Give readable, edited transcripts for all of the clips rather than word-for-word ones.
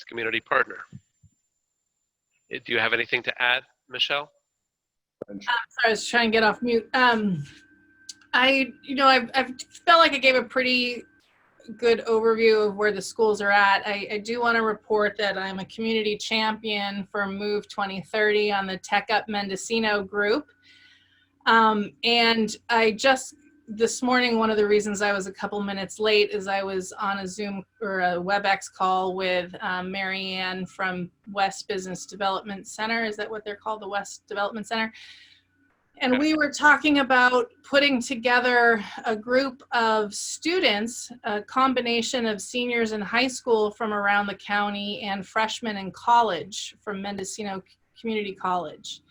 community partner. Do you have anything to add, Michelle? Sorry, I was trying to get off mute. I've felt like I gave a pretty good overview of where the schools are at. I do want to report that I'm a community champion for Move 2030 on the Tech Up Mendocino group. And I just, this morning, one of the reasons I was a couple minutes late is I was on a Zoom or a WebEx call with Mary Ann from West Business Development Center. Is that what they're called, the West Development Center? And we were talking about putting together a group of students, a combination of seniors in high school from around the county and freshmen in college from Mendocino Community College.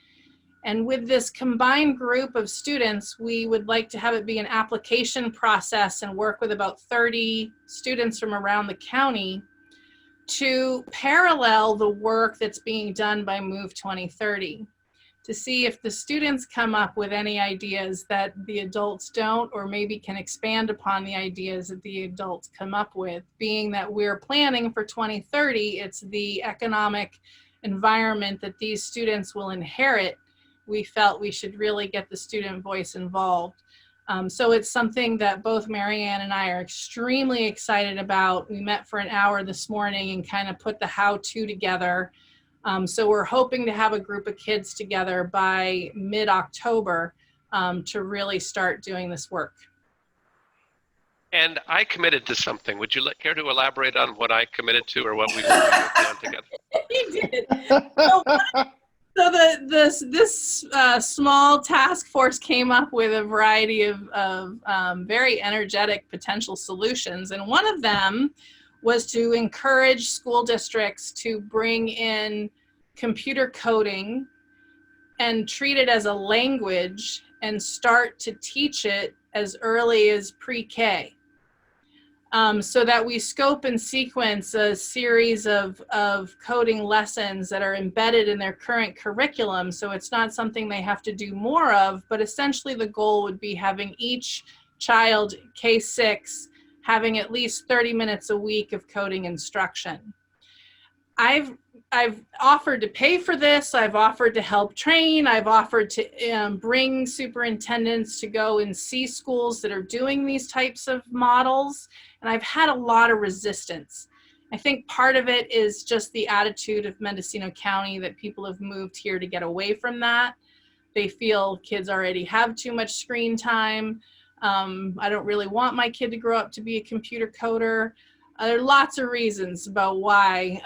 And with this combined group of students, we would like to have it be an application process and work with about 30 students from around the county to parallel the work that's being done by Move 2030. To see if the students come up with any ideas that the adults don't, or maybe can expand upon the ideas that the adults come up with. Being that we're planning for 2030, it's the economic environment that these students will inherit. We felt we should really get the student voice involved. So it's something that both Mary Ann and I are extremely excited about. We met for an hour this morning and kind of put the how-to together. So we're hoping to have a group of kids together by mid-October to really start doing this work. And I committed to something. Would you care to elaborate on what I committed to or what we were working on together? You did. So this small task force came up with a variety of very energetic potential solutions. And one of them was to encourage school districts to bring in computer coding and treat it as a language and start to teach it as early as pre-K. So that we scope and sequence a series of coding lessons that are embedded in their current curriculum. So it's not something they have to do more of, but essentially the goal would be having each child, K-6, having at least 30 minutes a week of coding instruction. I've offered to pay for this. I've offered to help train. I've offered to bring superintendents to go and see schools that are doing these types of models. And I've had a lot of resistance. I think part of it is just the attitude of Mendocino County that people have moved here to get away from that. They feel kids already have too much screen time. I don't really want my kid to grow up to be a computer coder. There are lots of reasons about why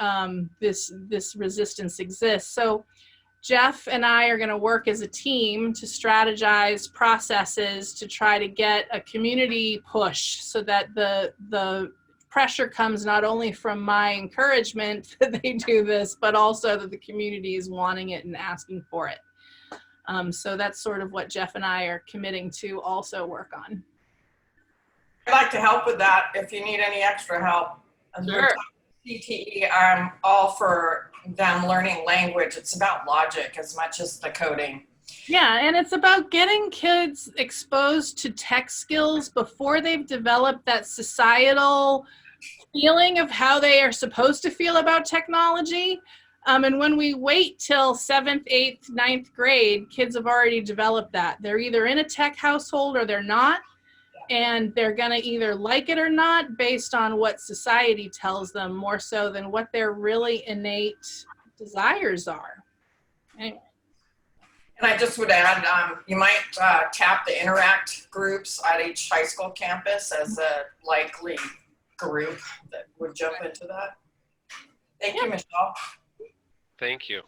this resistance exists. So Jeff and I are going to work as a team to strategize processes to try to get a community push so that the pressure comes not only from my encouragement that they do this, but also that the community is wanting it and asking for it. So that's sort of what Jeff and I are committing to also work on. I'd like to help with that if you need any extra help. Sure. CTE, I'm all for them learning language. It's about logic as much as the coding. Yeah, and it's about getting kids exposed to tech skills before they've developed that societal feeling of how they are supposed to feel about technology. And when we wait till 7th, 8th, 9th grade, kids have already developed that. They're either in a tech household or they're not. And they're going to either like it or not based on what society tells them more so than what their really innate desires are. Anyway. And I just would add, you might tap the Interact groups at each high school campus as a likely group that would jump into that. Thank you, Michelle. Thank you.